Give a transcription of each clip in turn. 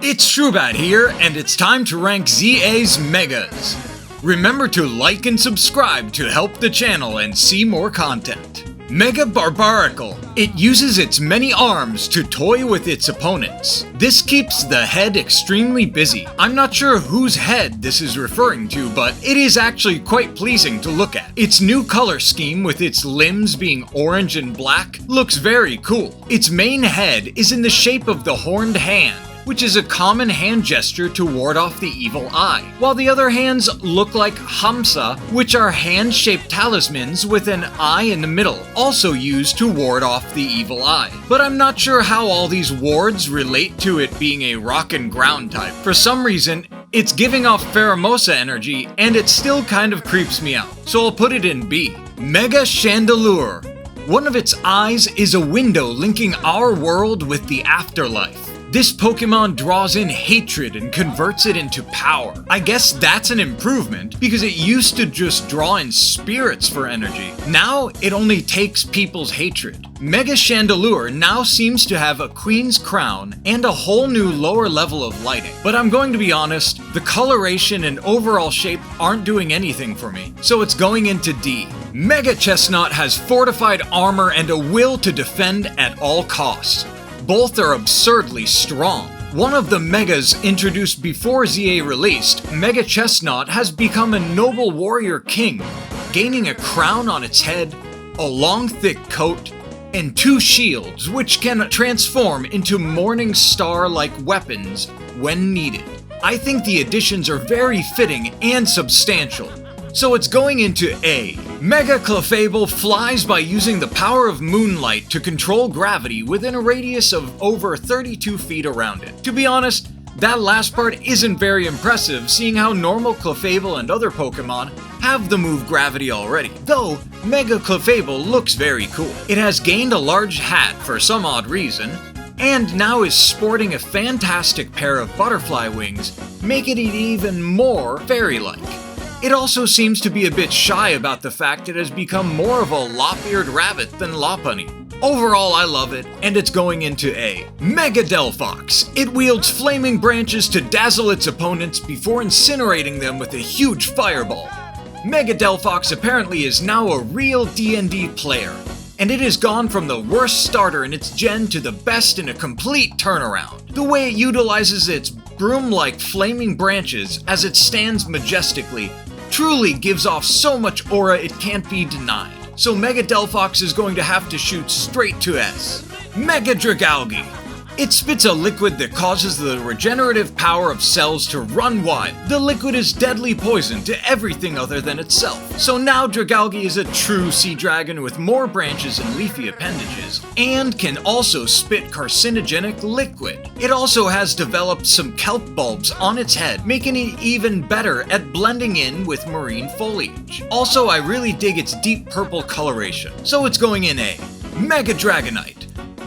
It's Shrubat here, and it's time to rank ZA's Megas. Remember to like and subscribe to help the channel and see more content. Mega Barbarical. It uses its many arms to toy with its opponents. This keeps the head extremely busy. I'm not sure whose head this is referring to, but it is actually quite pleasing to look at. Its new color scheme with its limbs being orange and black looks very cool. Its main head is in the shape of the horned hand, which is a common hand gesture to ward off the evil eye, while the other hands look like Hamsa, which are hand-shaped talismans with an eye in the middle, also used to ward off the evil eye. But I'm not sure how all these wards relate to it being a rock and ground type. For some reason, it's giving off Pheromosa energy, and it still kind of creeps me out, so I'll put it in B. Mega Chandelure. One of its eyes is a window linking our world with the afterlife. This Pokemon draws in hatred and converts it into power. I guess that's an improvement, because it used to just draw in spirits for energy. Now it only takes people's hatred. Mega Chandelure now seems to have a queen's crown and a whole new lower level of lighting. But I'm going to be honest, the coloration and overall shape aren't doing anything for me, so it's going into D. Mega Chestnut has fortified armor and a will to defend at all costs. Both are absurdly strong. One of the Megas introduced before ZA released, Mega Chestnut has become a noble warrior king, gaining a crown on its head, a long thick coat, and two shields which can transform into Morning Star-like weapons when needed. I think the additions are very fitting and substantial, so it's going into A. Mega Clefable flies by using the power of moonlight to control gravity within a radius of over 32 feet around it. To be honest, that last part isn't very impressive, seeing how normal Clefable and other Pokemon have the move gravity already, though Mega Clefable looks very cool. It has gained a large hat for some odd reason, and now is sporting a fantastic pair of butterfly wings, making it even more fairy-like. It also seems to be a bit shy about the fact it has become more of a lop-eared rabbit than Lopunny. Overall, I love it, and it's going into A. Mega Delphox. It wields flaming branches to dazzle its opponents before incinerating them with a huge fireball. Mega Delphox apparently is now a real D&D player, and it has gone from the worst starter in its gen to the best in a complete turnaround. The way it utilizes its broom-like flaming branches as it stands majestically truly gives off so much aura it can't be denied. So Mega Delphox is going to have to shoot straight to S. Mega Dragalge. It spits a liquid that causes the regenerative power of cells to run wild. The liquid is deadly poison to everything other than itself. So now Dragalge is a true sea dragon with more branches and leafy appendages, and can also spit carcinogenic liquid. It also has developed some kelp bulbs on its head, making it even better at blending in with marine foliage. Also, I really dig its deep purple coloration, so it's going in A. Mega Dragonite.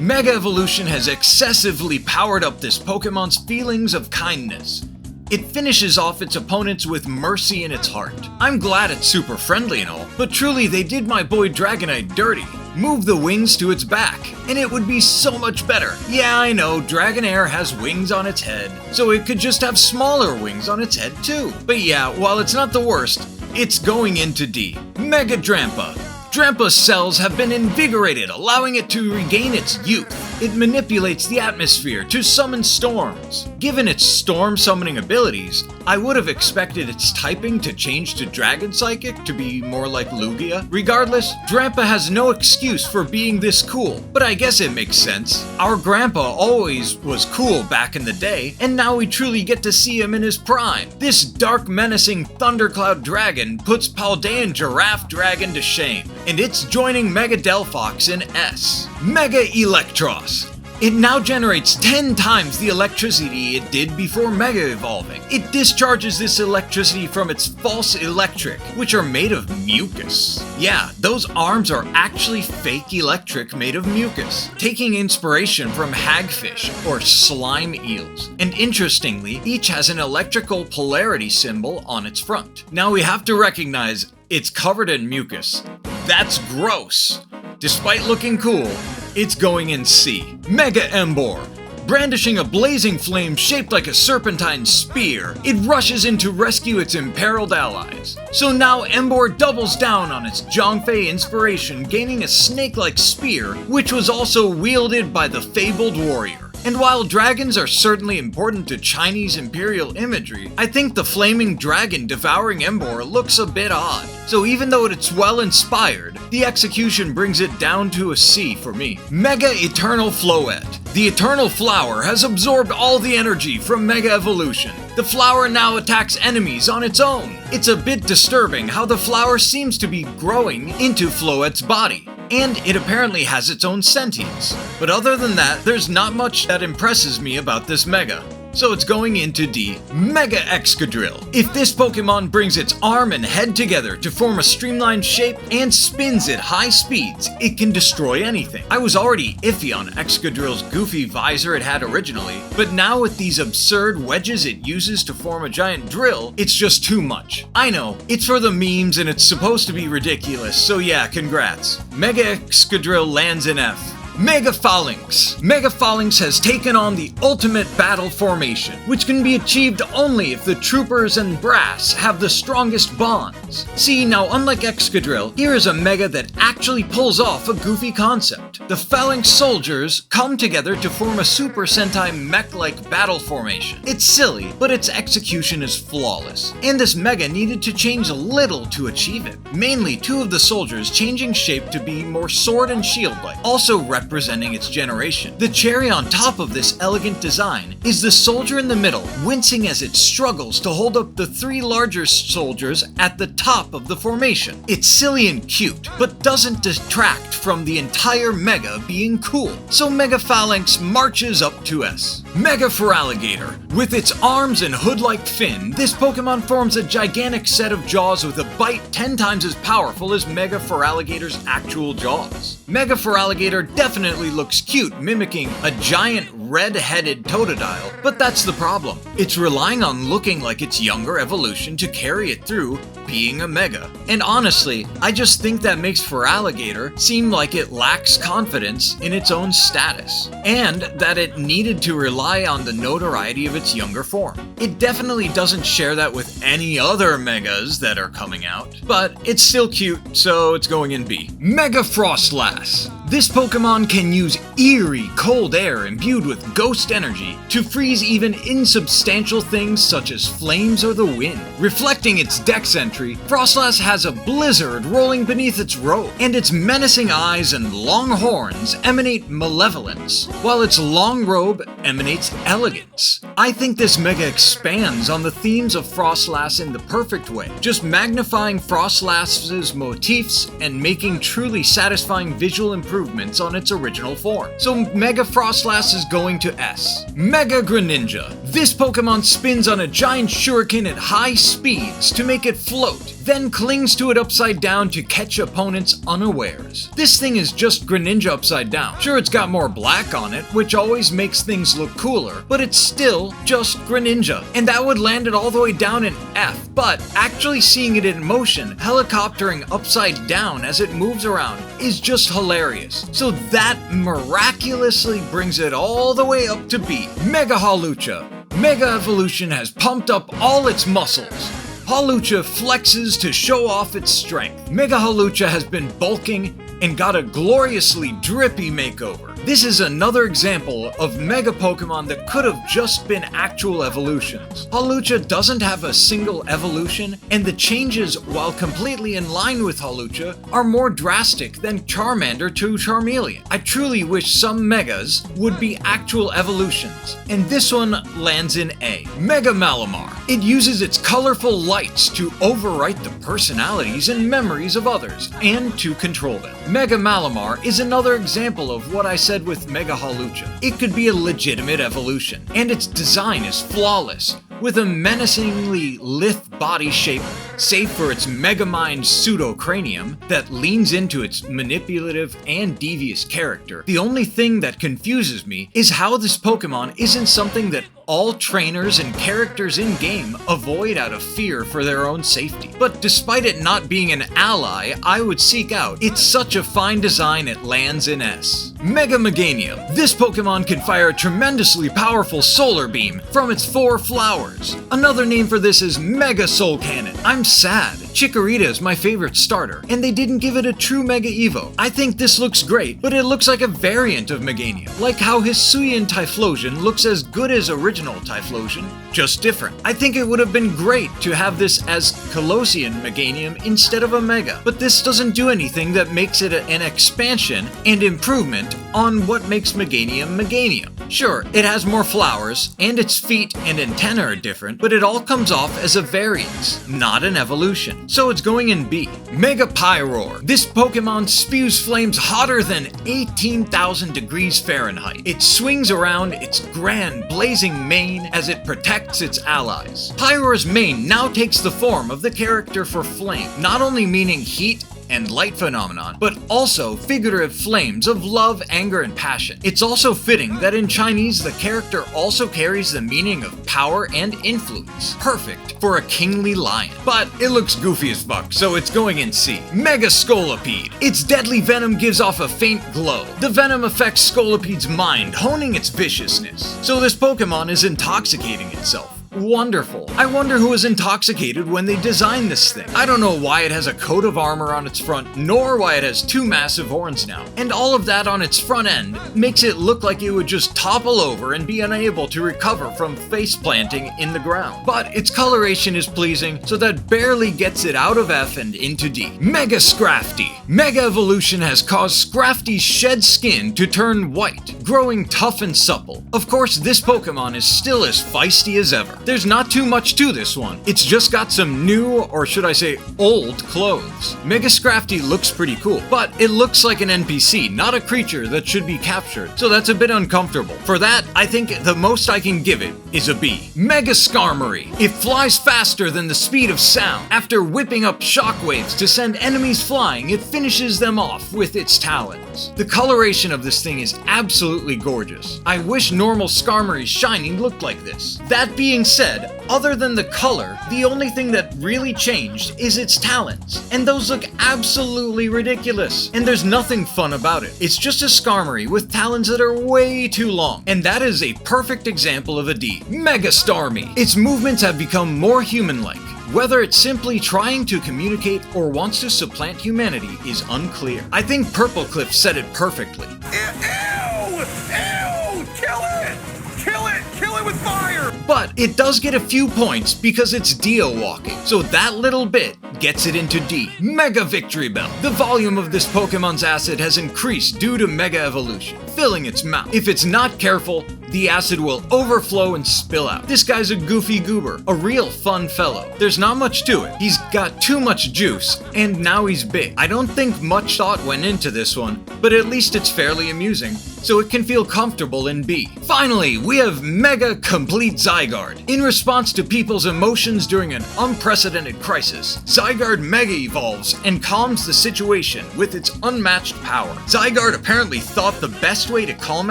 Mega Evolution has excessively powered up this Pokemon's feelings of kindness. It finishes off its opponents with mercy in its heart. I'm glad it's super friendly and all, but truly they did my boy Dragonite dirty. Move the wings to its back, and it would be so much better. Yeah, I know, Dragonair has wings on its head, so it could just have smaller wings on its head too. But yeah, while it's not the worst, it's going into D. Mega Drampa. Drampa's cells have been invigorated, allowing it to regain its youth. It manipulates the atmosphere to summon storms. Given its storm summoning abilities, I would have expected its typing to change to Dragon Psychic to be more like Lugia. Regardless, Drampa has no excuse for being this cool, but I guess it makes sense. Our grandpa always was cool back in the day, and now we truly get to see him in his prime. This dark menacing Thundercloud Dragon puts Paldean Giraffe Dragon to shame, and it's joining Mega Delphox in S. Mega Electros. It now generates 10 times the electricity it did before Mega Evolving. It discharges this electricity from its false electric, which are made of mucus. Yeah, those arms are actually fake electric made of mucus, taking inspiration from hagfish or slime eels. And interestingly, each has an electrical polarity symbol on its front. Now we have to recognize it's covered in mucus. That's gross. Despite looking cool, it's going in C. Mega Embor. Brandishing a blazing flame shaped like a serpentine spear, it rushes in to rescue its imperiled allies. So now Embor doubles down on its Zhongfei inspiration, gaining a snake-like spear, which was also wielded by the fabled warrior. And while dragons are certainly important to Chinese imperial imagery, I think the flaming dragon devouring Embor looks a bit odd. So even though it's well inspired, the execution brings it down to a C for me. Mega Eternal Floette. The Eternal Flower has absorbed all the energy from Mega Evolution. The flower now attacks enemies on its own. It's a bit disturbing how the flower seems to be growing into Floette's body, and it apparently has its own sentience. But other than that, there's not much that impresses me about this Mega. So it's going into D. Mega Excadrill. If this Pokemon brings its arm and head together to form a streamlined shape and spins at high speeds, it can destroy anything. I was already iffy on Excadrill's goofy visor it had originally, but now with these absurd wedges it uses to form a giant drill, it's just too much. I know, it's for the memes and it's supposed to be ridiculous, so yeah, congrats. Mega Excadrill lands in F. Mega Phalanx. Mega Phalanx has taken on the ultimate battle formation, which can be achieved only if the troopers and brass have the strongest bonds. See, now unlike Excadrill, here is a Mega that actually pulls off a goofy concept. The Phalanx soldiers come together to form a Super Sentai mech-like battle formation. It's silly, but its execution is flawless, and this Mega needed to change a little to achieve it. Mainly, two of the soldiers changing shape to be more sword and shield-like, also representing its generation. The cherry on top of this elegant design is the soldier in the middle, wincing as it struggles to hold up the three larger soldiers at the top of the formation. It's silly and cute, but doesn't detract from the entire Mega being cool. So Mega Phalanx marches up to S. Mega Feraligatr. With its arms and hood-like fin, this Pokemon forms a gigantic set of jaws with a bite 10 times as powerful as Mega Feraligator's actual jaws. Mega Feraligatr definitely looks cute, mimicking a giant red-headed Totodile, but that's the problem. It's relying on looking like its younger evolution to carry it through being a Mega. And honestly, I just think that makes Feraligatr seem like it lacks confidence in its own status, and that it needed to rely on the notoriety of its younger form. It definitely doesn't share that with any other Megas that are coming out, but it's still cute, so it's going in B. Mega Frostlass. This Pokemon can use eerie, cold air imbued with ghost energy to freeze even insubstantial things such as flames or the wind. Reflecting its dex entry, Frostlass has a blizzard rolling beneath its robe, and its menacing eyes and long horns emanate malevolence, while its long robe emanates elegance. I think this Mega expands on the themes of Frostlass in the perfect way, just magnifying Frostlass's motifs and making truly satisfying visual improvements on its original form. So Mega Frostlass is going to S. Mega Greninja. This Pokemon spins on a giant shuriken at high speeds to make it float, then clings to it upside down to catch opponents unawares. This thing is just Greninja upside down. Sure, it's got more black on it, which always makes things look cooler, but it's still just Greninja, and that would land it all the way down in F. But actually seeing it in motion, helicoptering upside down as it moves around, is just hilarious. So that miraculously brings it all the way up to B. Mega Hawlucha. Mega Evolution has pumped up all its muscles. Hawlucha flexes to show off its strength. Mega Hawlucha has been bulking and got a gloriously drippy makeover. This is another example of Mega Pokemon that could have just been actual evolutions. Hawlucha doesn't have a single evolution, and the changes, while completely in line with Hawlucha, are more drastic than Charmander to Charmeleon. I truly wish some Megas would be actual evolutions, and this one lands in A. Mega Malamar. It uses its colorful lights to overwrite the personalities and memories of others, and to control them. Mega Malamar is another example of what I said with Mega Hawlucha. It could be a legitimate evolution, and its design is flawless, with a menacingly lithe body shape, save for its Megamind pseudocranium that leans into its manipulative and devious character. The only thing that confuses me is how this Pokemon isn't something that all trainers and characters in-game avoid out of fear for their own safety. But despite it not being an ally I would seek out, it's such a fine design it lands in S. Mega Meganium. This Pokemon can fire a tremendously powerful solar beam from its 4 flowers. Another name for this is Mega Soul Cannon. I'm sad. Chikorita is my favorite starter, and they didn't give it a true Mega Evo. I think this looks great, but it looks like a variant of Meganium. Like how Hisuian Typhlosion looks as good as original Typhlosion, just different. I think it would have been great to have this as Colossian Meganium instead of a Mega, but this doesn't do anything that makes it an expansion and improvement on what makes Meganium Meganium. Sure, it has more flowers, and its feet and antennae are different, but it all comes off as a variance, not an evolution. So it's going in B. Mega Pyroar. This Pokemon spews flames hotter than 18,000 degrees Fahrenheit. It swings around its grand blazing mane as it protects its allies. Pyroar's mane now takes the form of the character for flame, not only meaning heat and light phenomenon, but also figurative flames of love, anger, and passion. It's also fitting that in Chinese the character also carries the meaning of power and influence. Perfect for a kingly lion. But it looks goofy as fuck, so it's going in C. Mega Scolipede. Its deadly venom gives off a faint glow. The venom affects Scolipede's mind, honing its viciousness. So this Pokemon is intoxicating itself. Wonderful. I wonder who was intoxicated when they designed this thing. I don't know why it has a coat of armor on its front, nor why it has 2 massive horns now. And all of that on its front end makes it look like it would just topple over and be unable to recover from face planting in the ground. But its coloration is pleasing, so that barely gets it out of F and into D. Mega Scrafty. Mega Evolution has caused Scrafty's shed skin to turn white, growing tough and supple. Of course, this Pokemon is still as feisty as ever. There's not too much to this one. It's just got some new, or should I say old, clothes. Mega Scrafty looks pretty cool, but it looks like an NPC, not a creature that should be captured, so that's a bit uncomfortable. For that, I think the most I can give it is a B. Mega Skarmory. It flies faster than the speed of sound. After whipping up shockwaves to send enemies flying, it finishes them off with its talons. The coloration of this thing is absolutely gorgeous. I wish normal Skarmory shiny looked like this. That being said, other than the color, the only thing that really changed is its talons, and those look absolutely ridiculous, and there's nothing fun about it. It's just a Skarmory with talons that are way too long, and that is a perfect example of a D. Mega Starmie. Its movements have become more human-like. Whether it's simply trying to communicate or wants to supplant humanity is unclear. I think Purple Cliff said it perfectly. Ew! Ew! Kill it! Kill it! Kill it with fire! But it does get a few points because it's Dio walking, so that little bit gets it into D. Mega Victory Bell. The volume of this Pokemon's acid has increased due to Mega Evolution, filling its mouth. If it's not careful, the acid will overflow and spill out. This guy's a goofy goober, a real fun fellow. There's not much to it. He's got too much juice, and now he's big. I don't think much thought went into this one, but at least it's fairly amusing, so it can feel comfortable in B. Finally, we have Mega Complete Zygarde. In response to people's emotions during an unprecedented crisis, Zygarde Mega evolves and calms the situation with its unmatched power. Zygarde apparently thought the best way to calm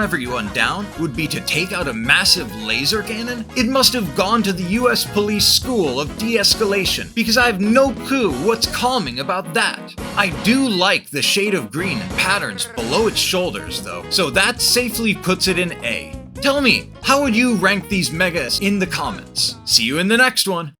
everyone down would be to take out a massive laser cannon? It must have gone to the US Police School of De-Escalation, because I have no clue what's calming about that. I do like the shade of green and patterns below its shoulders though, so that safely puts it in A. Tell me, how would you rank these megas in the comments? See you in the next one!